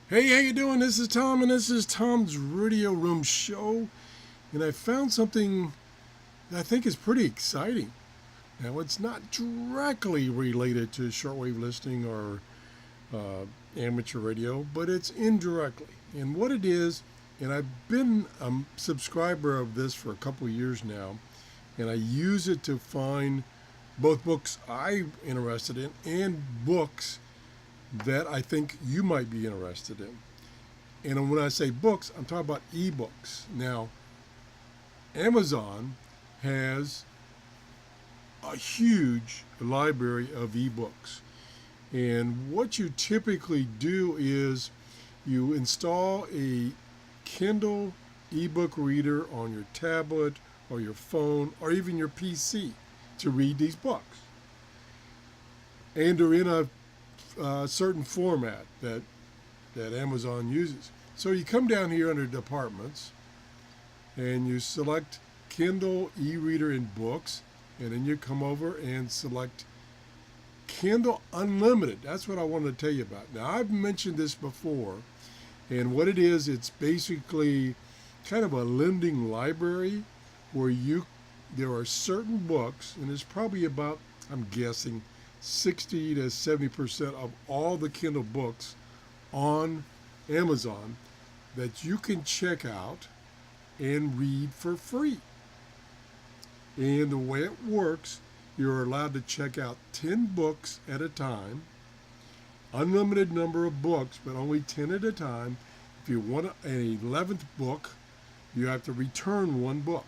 Hey, how you doing? This is Tom, and this is Tom's Radio Room Show. And I found something that I think is pretty exciting. Now, it's not directly related to shortwave listening or amateur radio, but it's indirectly. And what it is, and I've been a subscriber of this for a couple of years now, and I use it to find both books I'm interested in and books that I think you might be interested in. And when I say books, I'm talking about ebooks. Now, Amazon has a huge library of ebooks. And what you typically do is you install a Kindle ebook reader on your tablet or your phone or even your PC to read these books. And they're in a certain format that Amazon uses. So you come down here under Departments and you select Kindle e-reader and books, and then you come over and select Kindle Unlimited. That's what I wanted to tell you about. Now, I've mentioned this before, and what it is, it's basically kind of a lending library where there are certain books, and it's probably about, I'm guessing, 60 to 70% of all the Kindle books on Amazon that you can check out and read for free. And the way it works, you're allowed to check out 10 books at a time, unlimited number of books, but only 10 at a time. If you want an 11th book, you have to return one book.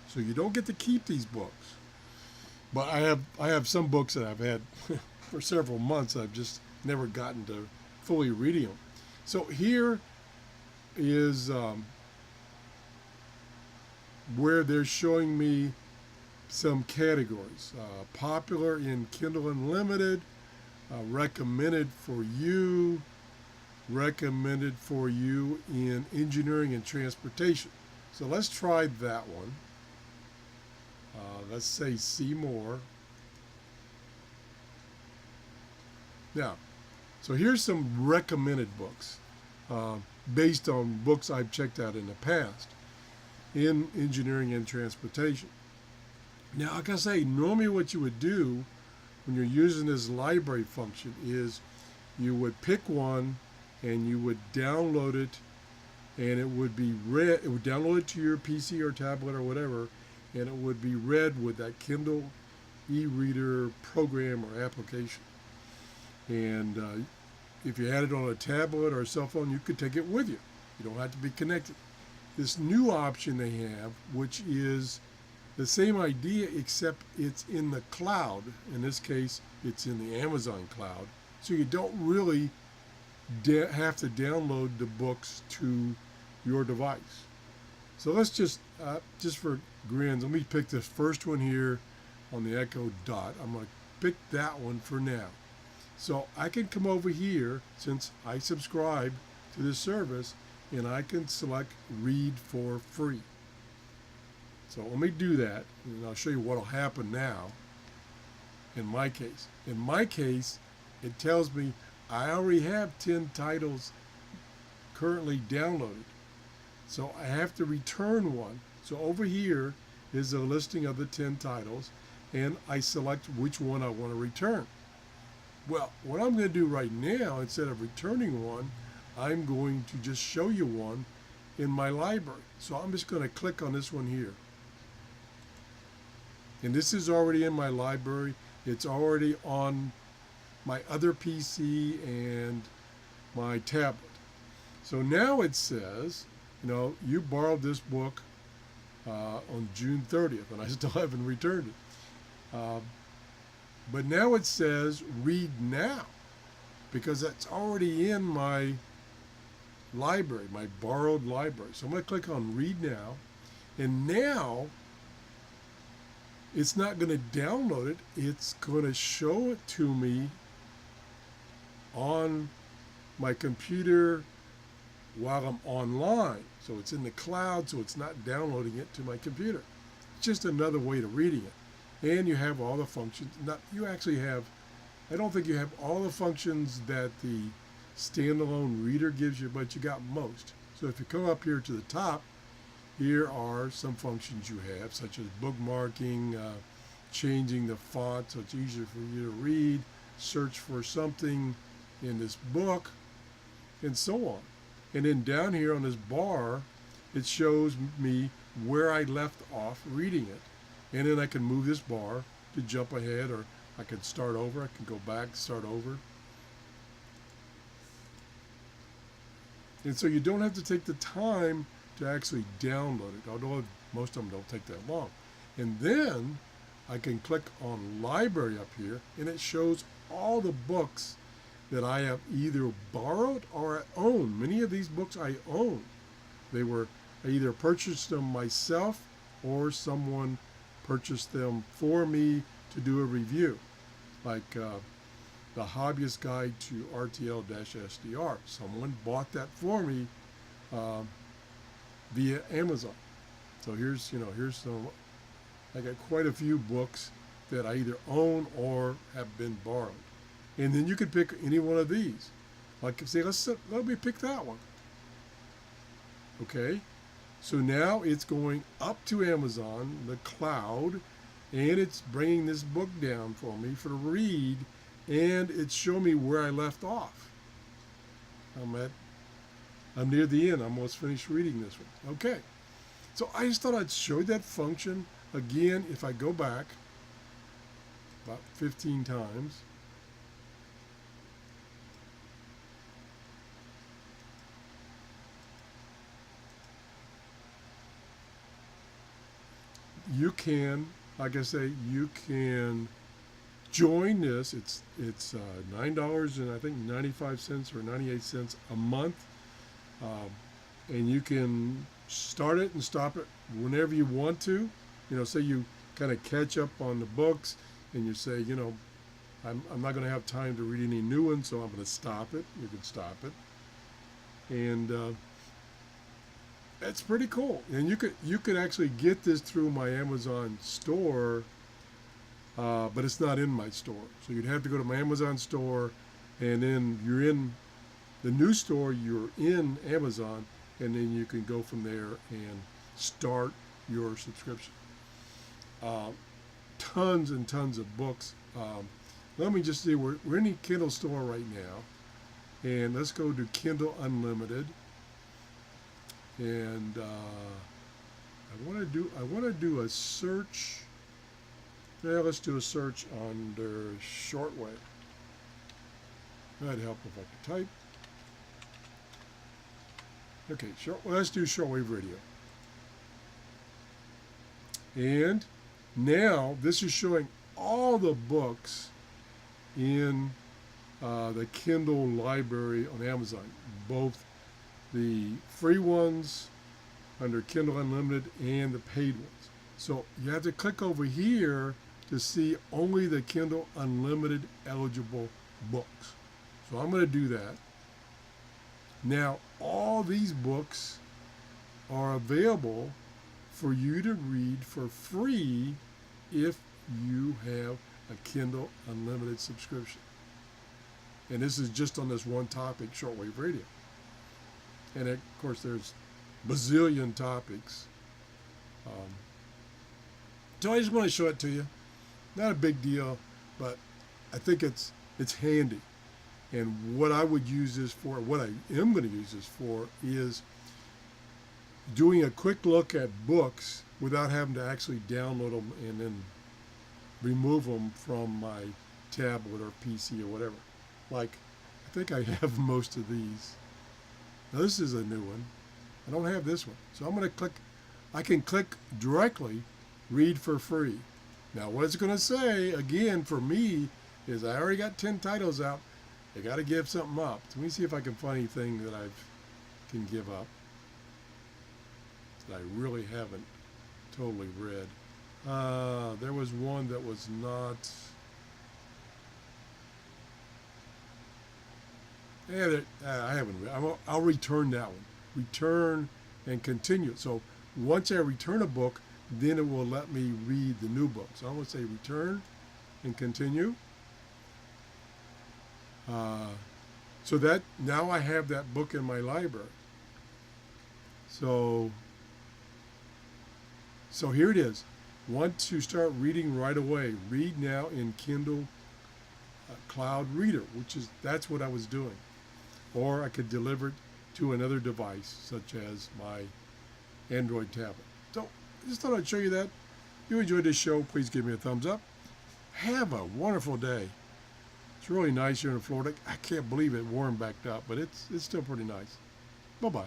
So you don't get to keep these books. But I have some books that I've had for several months. I've just never gotten to fully reading them. So here is where they're showing me some categories. Popular in Kindle Unlimited, recommended for you in engineering and transportation. So let's try that one. Let's say see more. Now, so here's some recommended books based on books I've checked out in the past in engineering and transportation. Now, like I say, normally what you would do when you're using this library function is you would pick one and you would download it, and it would be read. It would download it to your PC or tablet or whatever, and it would be read with that Kindle e-reader program or application. And if you had it on a tablet or a cell phone, you could take it with you. You don't have to be connected. This new option they have, which is the same idea except it's in the cloud. In this case, it's in the Amazon cloud. So you don't really have to download the books to your device. So let's just for grins, let me pick this first one here on the Echo Dot. I'm going to pick that one for now. So I can come over here, since I subscribe to this service, and I can select read for free. So let me do that, and I'll show you what will happen now in my case. In my case, it tells me I already have 10 titles currently downloaded. So I have to return one. So over here is a listing of the 10 titles, and I select which one I want to return. Well, what I'm going to do right now, instead of returning one, I'm going to just show you one in my library. So I'm just going to click on this one here. And this is already in my library. It's already on my other PC and my tablet. So now it says, you borrowed this book on June 30th, and I still haven't returned it. But now it says read now, because that's already in my library, my borrowed library. So I'm going to click on read now, and now it's not going to download it. It's going to show it to me on my computer while I'm online. So it's in the cloud, so it's not downloading it to my computer. It's just another way of reading it. And you have all the functions. I don't think you have all the functions that the standalone reader gives you, but you got most. So if you come up here to the top, here are some functions you have, such as bookmarking, changing the font so it's easier for you to read, search for something in this book, and so on. And then down here on this bar, it shows me where I left off reading it. And then I can move this bar to jump ahead, or I can start over. I can go back, start over. And so you don't have to take the time to actually download it, although most of them don't take that long. And then I can click on library up here, and it shows all the books that I have either borrowed or I own. Many of these books I own. I either purchased them myself or someone purchased them for me to do a review, like The Hobbyist Guide to RTL-SDR. Someone bought that for me via Amazon. So here's some. I got quite a few books that I either own or have been borrowed. And then you could pick any one of these. Like say, let me pick that one. Okay. So now it's going up to Amazon, the cloud, and it's bringing this book down for me for to read, and it's showing me where I left off. I'm near the end. I'm almost finished reading this one. Okay. So I just thought I'd show you that function. Again, if I go back about 15 times, you can, like I say, you can join this. It's $9 and I think 95 cents or 98 cents a month, and you can start it and stop it whenever you want to. Say you kind of catch up on the books, and you say, I'm not going to have time to read any new ones, so I'm going to stop it. You can stop it, and it's pretty cool. And you could actually get this through my Amazon store, but it's not in my store. So you'd have to go to my Amazon store, and then you're in the new store. You're in Amazon, and then you can go from there and start your subscription. Tons and tons of books. Let me just see. We're in the Kindle store right now, and let's go to Kindle Unlimited. And I want to do a search. Yeah, let's do a search under shortwave. That'd help if I could type. Okay, let's do shortwave radio. And now this is showing all the books in the Kindle library on Amazon, both the free ones under Kindle Unlimited and the paid ones. So you have to click over here to see only the Kindle Unlimited eligible books. So I'm going to do that. Now all these books are available for you to read for free if you have a Kindle Unlimited subscription. And this is just on this one topic, shortwave radio. And of course, there's bazillion topics. So I just want to show it to you. Not a big deal, but I think it's handy. And what I would use this for, what I am going to use this for, is doing a quick look at books without having to actually download them and then remove them from my tablet or PC or whatever. Like, I think I have most of these. Now this is a new one. I don't have this one. So I'm going to click, I can click directly, read for free. Now what it's going to say, again, for me, is I already got 10 titles out. I got to give something up. So let me see if I can find anything that I can give up that I really haven't totally read. There was one that was not. Yeah, I haven't read. I'll return that one. Return and continue. So once I return a book, then it will let me read the new book. So I'm going to say return and continue. So that now I have that book in my library. So here it is. Want to start reading right away? Read now in Kindle Cloud Reader, that's what I was doing. Or I could deliver it to another device, such as my Android tablet. So I just thought I'd show you that. If you enjoyed this show, please give me a thumbs up. Have a wonderful day. It's really nice here in Florida. I can't believe it warmed back up, but it's still pretty nice. Bye-bye.